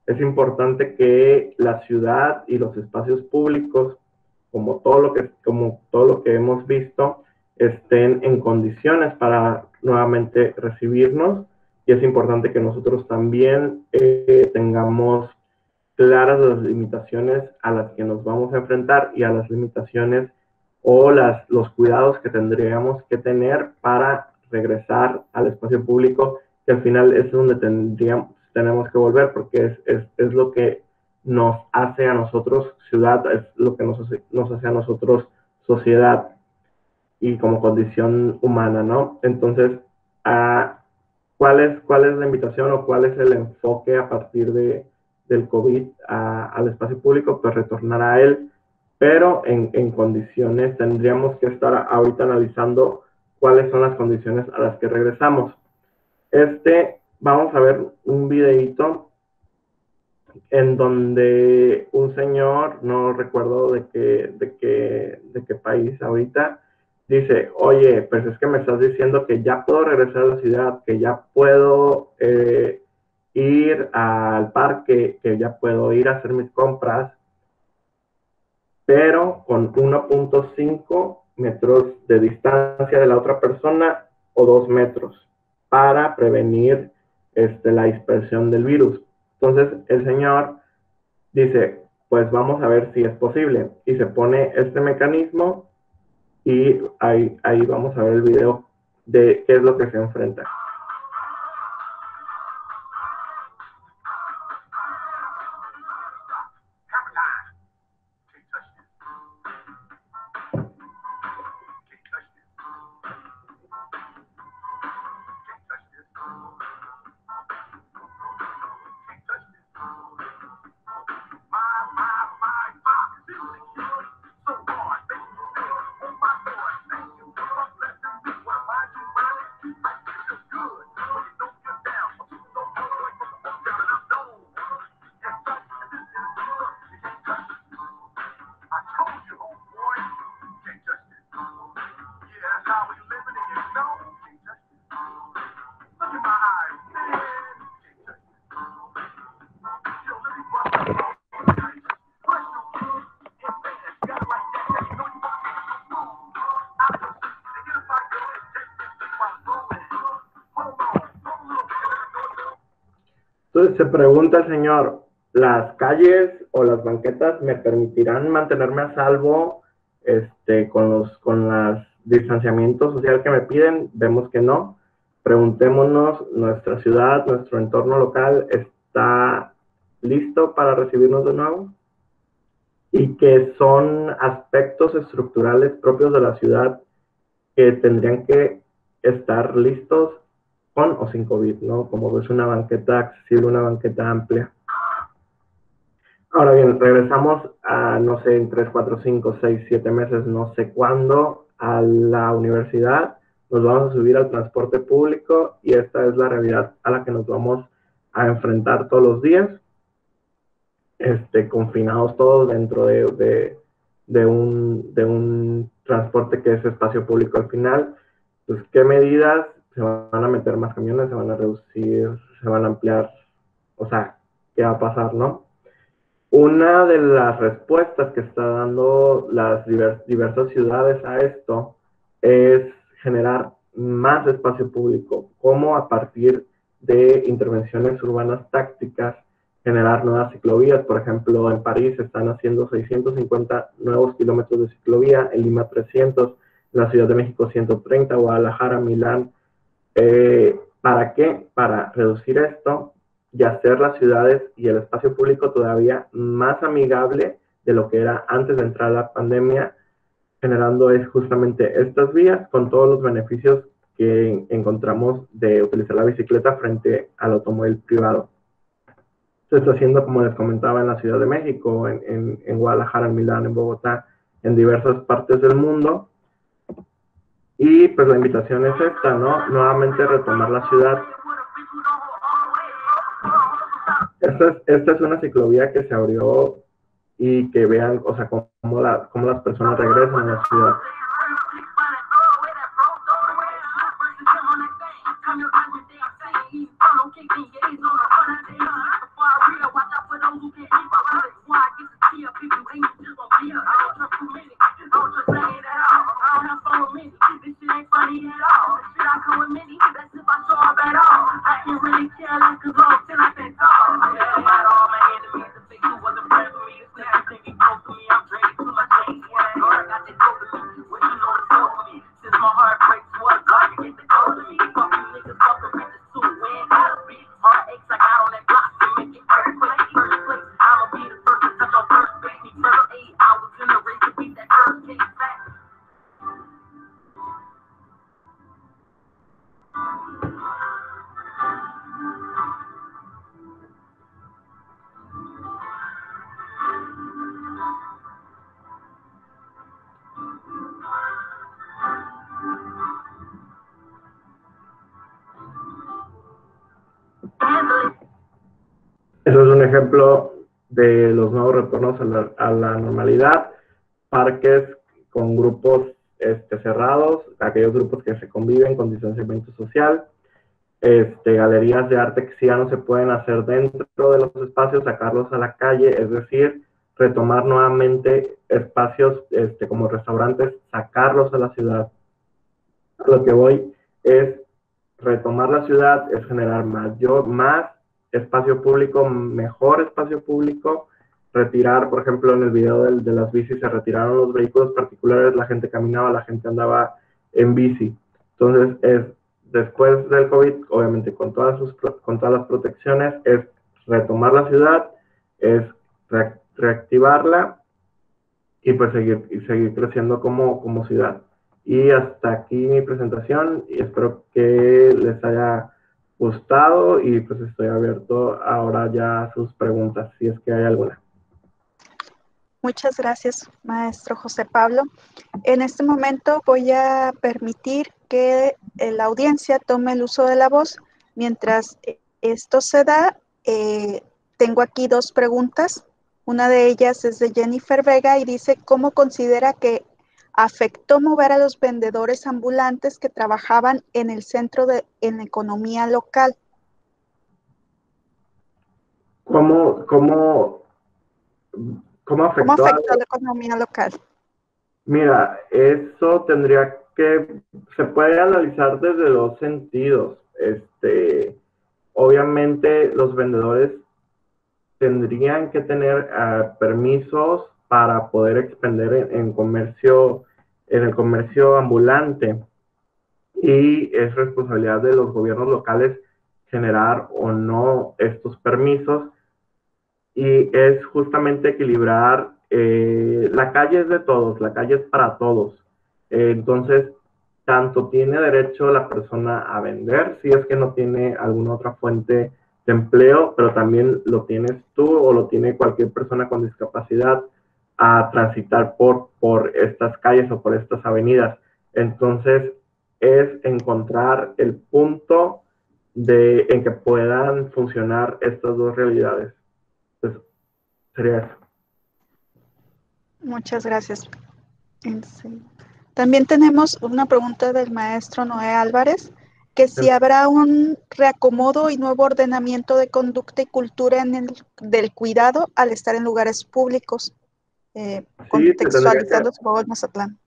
es importante que la ciudad y los espacios públicos, como todo lo que hemos visto, estén en condiciones para nuevamente recibirnos, y es importante que nosotros también tengamos claras las limitaciones a las que nos vamos a enfrentar y a las limitaciones o los cuidados que tendríamos que tener para regresar al espacio público, que al final es donde tenemos que volver, porque es lo que nos hace a nosotros ciudad, es lo que nos hace a nosotros sociedad y como condición humana, ¿no? Entonces, ¿cuál es la invitación o cuál es el enfoque a partir del COVID al espacio público? Pues retornar a él, pero en condiciones. Tendríamos que estar ahorita analizando cuáles son las condiciones a las que regresamos. Vamos a ver un videíto en donde un señor, no recuerdo de qué país ahorita, dice: oye, pues es que me estás diciendo que ya puedo regresar a la ciudad, que ya puedo ir al parque, que ya puedo ir a hacer mis compras, pero con 1.5 metros de distancia de la otra persona o 2 metros para prevenir la dispersión del virus. Entonces el señor dice: pues vamos a ver si es posible, y se pone este mecanismo, y ahí vamos a ver el video de qué es lo que se enfrenta. Entonces se pregunta el señor: ¿las calles o las banquetas me permitirán mantenerme a salvo con los distanciamientos social que me piden? Vemos que no. Preguntémonos: ¿nuestra ciudad, nuestro entorno local está listo para recibirnos de nuevo, y que son aspectos estructurales propios de la ciudad que tendrían que estar listos con o sin COVID, ¿no? Como es una banqueta accesible, una banqueta amplia. Ahora bien, regresamos a, no sé, en 3, 4, 5, 6, 7 meses, no sé cuándo, a la universidad, nos vamos a subir al transporte público y esta es la realidad a la que nos vamos a enfrentar todos los días, confinados todos dentro de un transporte que es espacio público al final. Pues, ¿qué medidas? Se van a meter más camiones, se van a reducir, se van a ampliar, o sea, ¿qué va a pasar, no? Una de las respuestas que está dando las diversas ciudades a esto es generar más espacio público, como a partir de intervenciones urbanas tácticas, generar nuevas ciclovías. Por ejemplo, en París están haciendo 650 nuevos kilómetros de ciclovía, en Lima 300, en la Ciudad de México 130, Guadalajara, Milán. ¿Para qué? Para reducir esto y hacer las ciudades y el espacio público todavía más amigable de lo que era antes de entrar a la pandemia, generando justamente estas vías con todos los beneficios que encontramos de utilizar la bicicleta frente al automóvil privado. Se está haciendo, como les comentaba, en la Ciudad de México, en Guadalajara, en Milán, en Bogotá, en diversas partes del mundo. Y pues la invitación es esta, ¿no? Nuevamente retomar la ciudad. Esta es una ciclovía que se abrió y que vean, o sea, cómo las personas regresan a la ciudad. Eso es un ejemplo de los nuevos retornos a la normalidad. Parques con grupos cerrados, aquellos grupos que se conviven con distanciamiento social, galerías de arte que ya no se pueden hacer dentro de los espacios, sacarlos a la calle, es decir, retomar nuevamente espacios como restaurantes, sacarlos a la ciudad. A lo que voy es retomar la ciudad, es generar más espacio público, mejor espacio público, retirar, por ejemplo, en el video de las bicis se retiraron los vehículos particulares, la gente caminaba, la gente andaba en bici. Entonces, después del COVID, obviamente con todas las protecciones, es retomar la ciudad, es reactivarla y pues seguir creciendo como ciudad. Y hasta aquí mi presentación y espero que les haya gustado y pues estoy abierto ahora ya a sus preguntas, si es que hay alguna. Muchas gracias, maestro José Pablo. En este momento voy a permitir que la audiencia tome el uso de la voz. Mientras esto se da, tengo aquí 2 preguntas. Una de ellas es de Jennifer Vega y dice, ¿cómo considera que afectó mover a los vendedores ambulantes que trabajaban en el centro en economía local? ¿Cómo afectó a la economía local? Mira, eso se puede analizar desde 2 sentidos. Obviamente los vendedores tendrían que tener permisos para poder expender en el comercio ambulante, y es responsabilidad de los gobiernos locales generar o no estos permisos. y es justamente equilibrar, la calle es de todos, la calle es para todos. Entonces, tanto tiene derecho la persona a vender, si es que no tiene alguna otra fuente de empleo, pero también lo tienes tú o lo tiene cualquier persona con discapacidad a transitar por estas calles o por estas avenidas. Entonces, es encontrar el punto en que puedan funcionar estas dos realidades. Pues sería eso. Muchas gracias. Sí. También tenemos una pregunta del maestro Noé Álvarez, que si habrá un reacomodo y nuevo ordenamiento de conducta y cultura del cuidado al estar en lugares públicos, Sí, contextualizando su favor Mazatlán.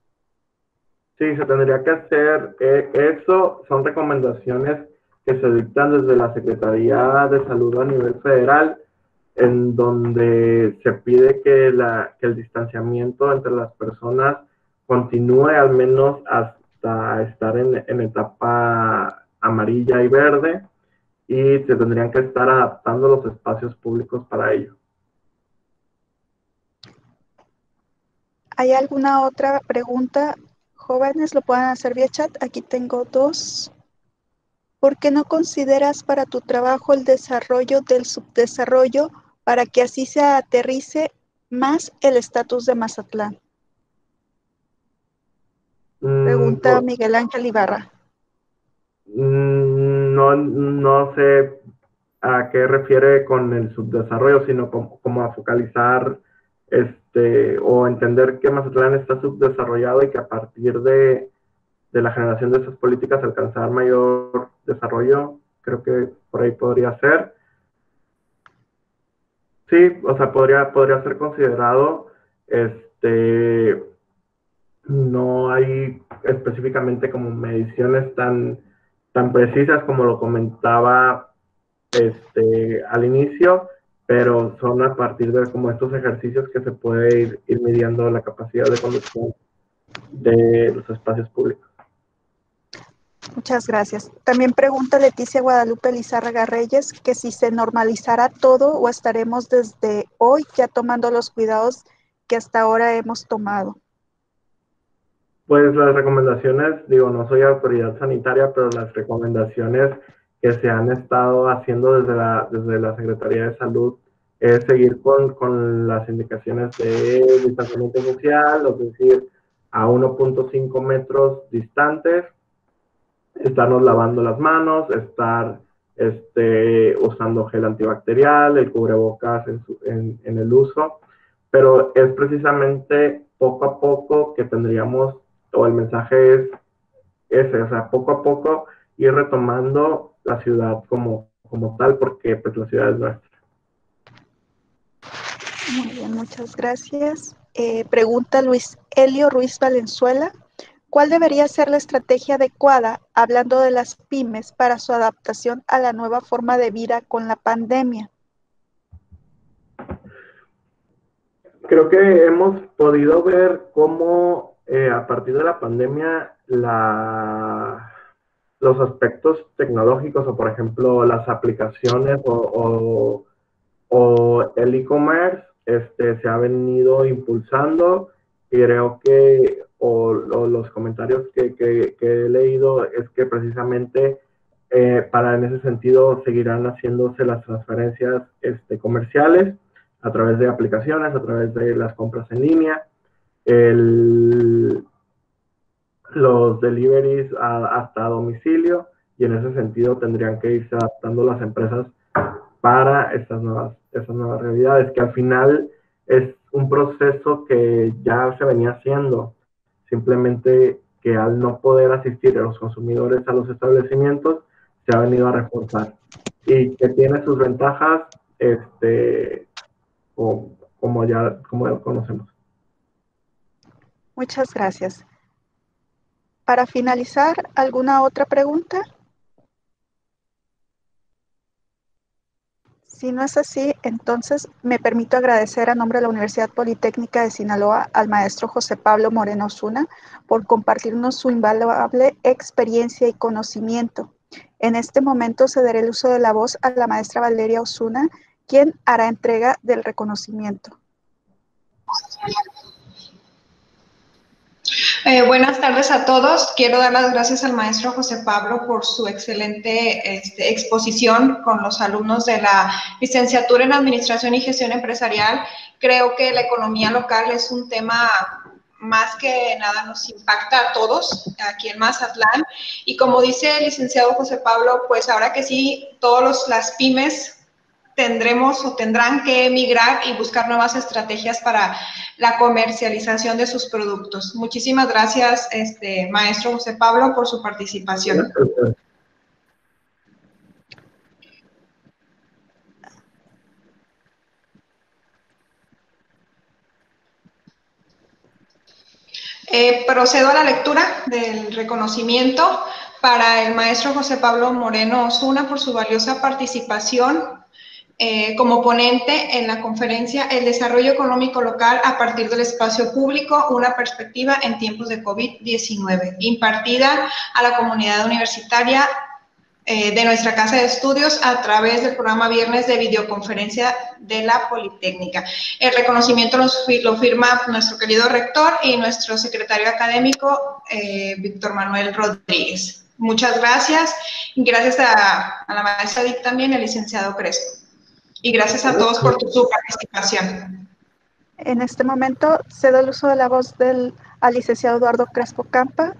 Sí, se tendría que hacer. Eso son recomendaciones que se dictan desde la Secretaría de Salud a nivel federal, en donde se pide que el distanciamiento entre las personas continúe al menos hasta estar en etapa amarilla y verde, y se tendrían que estar adaptando los espacios públicos para ello. ¿Hay alguna otra pregunta? Jóvenes, lo pueden hacer vía chat. Aquí tengo dos. ¿Por qué no consideras para tu trabajo el desarrollo del subdesarrollo para que así se aterrice más el estatus de Mazatlán? Pregunta Miguel Ángel Ibarra. No sé a qué refiere con el subdesarrollo, sino como a focalizar o entender que Mazatlán está subdesarrollado y que a partir de la generación de esas políticas alcanzar mayor desarrollo. Creo que por ahí podría ser. Sí, o sea, podría ser considerado. No hay específicamente como mediciones tan precisas como lo comentaba al inicio, pero son a partir de como estos ejercicios que se puede ir midiendo la capacidad de conducción de los espacios públicos. Muchas gracias. También pregunta Leticia Guadalupe Lizárraga Reyes que si se normalizará todo o estaremos desde hoy ya tomando los cuidados que hasta ahora hemos tomado. Pues las recomendaciones, digo, no soy autoridad sanitaria, pero las recomendaciones que se han estado haciendo desde la Secretaría de Salud es seguir con las indicaciones de distanciamiento social, es decir, a 1.5 metros distantes, estarnos lavando las manos, estar usando gel antibacterial, el cubrebocas en el uso, pero es precisamente poco a poco que tendríamos, o el mensaje es ese, o sea, poco a poco ir retomando la ciudad como tal, porque pues la ciudad es nuestra. Muy bien, muchas gracias. Pregunta Luis Helio Ruiz Valenzuela. ¿Cuál debería ser la estrategia adecuada, hablando de las pymes, para su adaptación a la nueva forma de vida con la pandemia? Creo que hemos podido ver cómo a partir de la pandemia los aspectos tecnológicos o por ejemplo las aplicaciones o el e-commerce se ha venido impulsando, y creo que los comentarios que he leído es que precisamente para en ese sentido seguirán haciéndose las transferencias comerciales a través de aplicaciones, a través de las compras en línea, los deliveries hasta domicilio, y en ese sentido tendrían que irse adaptando las empresas para estas nuevas realidades, que al final es un proceso que ya se venía haciendo, simplemente que al no poder asistir a los consumidores a los establecimientos, se ha venido a reforzar, y que tiene sus ventajas, como ya conocemos. Muchas gracias. Para finalizar, ¿alguna otra pregunta? Si no es así, entonces me permito agradecer a nombre de la Universidad Politécnica de Sinaloa al maestro José Pablo Moreno Osuna por compartirnos su invaluable experiencia y conocimiento. En este momento cederé el uso de la voz a la maestra Valeria Osuna, ¿Quién hará entrega del reconocimiento? Buenas tardes a todos. Quiero dar las gracias al maestro José Pablo por su excelente exposición con los alumnos de la licenciatura en Administración y Gestión Empresarial. Creo que la economía local es un tema más que nada nos impacta a todos aquí en Mazatlán. Y como dice el licenciado José Pablo, pues ahora que sí, todas las pymes tendremos o tendrán que emigrar y buscar nuevas estrategias para la comercialización de sus productos. Muchísimas gracias, maestro José Pablo, por su participación. Procedo a la lectura del reconocimiento para el maestro José Pablo Moreno Osuna por su valiosa participación como ponente en la conferencia El desarrollo económico local a partir del espacio público, una perspectiva en tiempos de COVID-19, impartida a la comunidad universitaria de nuestra casa de estudios a través del programa Viernes de Videoconferencia de la Politécnica. El reconocimiento lo firma nuestro querido rector y nuestro secretario académico, Víctor Manuel Rodríguez. Muchas gracias. Y gracias a la maestra Dick también, el licenciado Crespo. Y gracias a todos por su participación. En este momento cedo el uso de la voz al licenciado Eduardo Crespo Campa.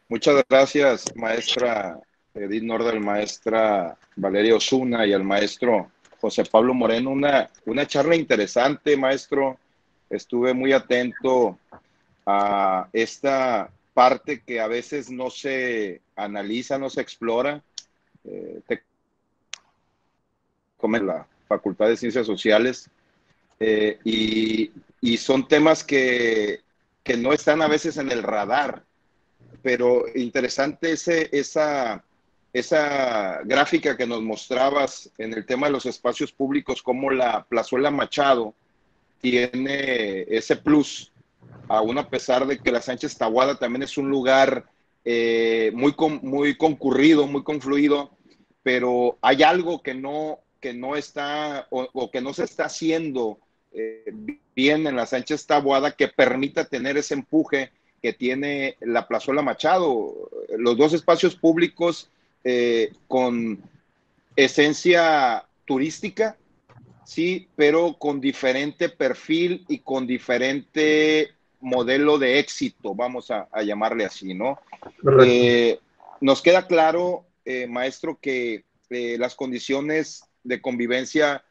Muchas gracias, maestra Edith Nordal, maestra Valeria Osuna y al maestro José Pablo Moreno. Una charla interesante, maestro. Estuve muy atento a esta parte que a veces no se analiza, no se explora. Como en la Facultad de Ciencias Sociales, y son temas que no están a veces en el radar, pero interesante esa gráfica que nos mostrabas en el tema de los espacios públicos, cómo la Plazuela Machado tiene ese plus, aún a pesar de que la Sánchez Taboada también es un lugar muy concurrido, muy confluido, pero hay algo que no está o que no se está haciendo bien en la Sánchez Taboada que permita tener ese empuje que tiene la Plazuela Machado. Los dos espacios públicos con esencia turística, sí, pero con diferente perfil y con diferente modelo de éxito, vamos a llamarle así, ¿no? Nos queda claro, maestro, que las condiciones de convivencia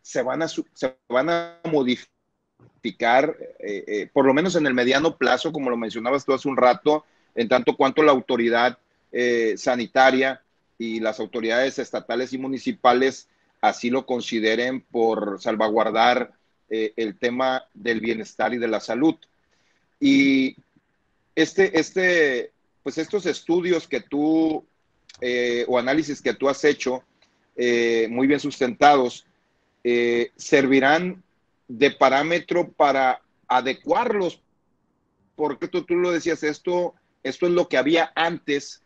se van a modificar, por lo menos en el mediano plazo, como lo mencionabas tú hace un rato, en tanto cuanto la autoridad sanitaria y las autoridades estatales y municipales así lo consideren por salvaguardar el tema del bienestar y de la salud. Y pues estos estudios que tú o análisis que tú has hecho, muy bien sustentados, servirán de parámetro para adecuarlos, porque tú lo decías, esto es lo que había antes,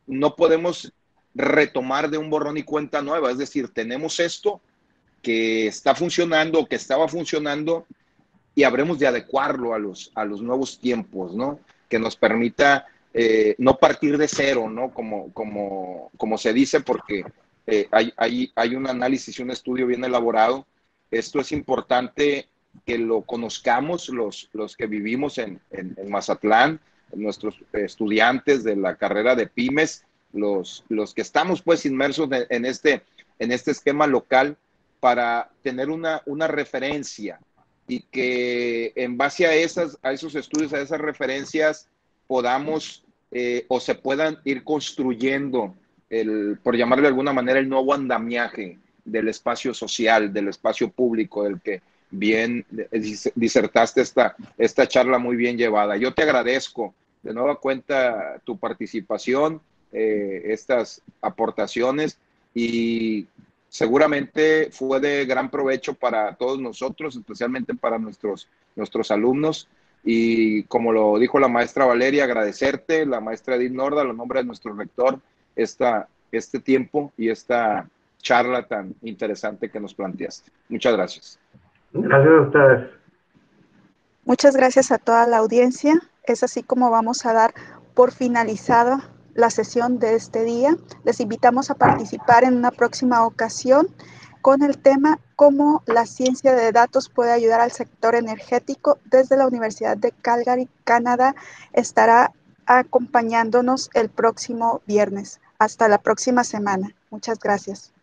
no podemos retomar de un borrón y cuenta nueva, es decir, tenemos esto que está funcionando, que estaba funcionando, y habremos de adecuarlo a los nuevos tiempos, ¿no? Que nos permita no partir de cero, ¿no? Como se dice, porque hay un análisis y un estudio bien elaborado. Esto es importante que lo conozcamos los que vivimos en Mazatlán, nuestros estudiantes de la carrera de pymes, los que estamos pues inmersos en este esquema local, para tener una referencia, y que en base a esos estudios, a esas referencias, podamos o se puedan ir construyendo, por llamarle de alguna manera, el nuevo andamiaje del espacio social, del espacio público, del que bien disertaste esta charla muy bien llevada. Yo te agradezco de nueva cuenta tu participación, estas aportaciones, y seguramente fue de gran provecho para todos nosotros, especialmente para nuestros alumnos. Y como lo dijo la maestra Valeria, agradecerte, la maestra Edith Nordal, a nombre de nuestro rector, este tiempo y esta charla tan interesante que nos planteaste. Muchas gracias. Gracias a ustedes. Muchas gracias a toda la audiencia. Es así como vamos a dar por finalizada la sesión de este día. Les invitamos a participar en una próxima ocasión con el tema cómo la ciencia de datos puede ayudar al sector energético. Desde la Universidad de Calgary, Canadá, estará acompañándonos el próximo viernes. Hasta la próxima semana. Muchas gracias.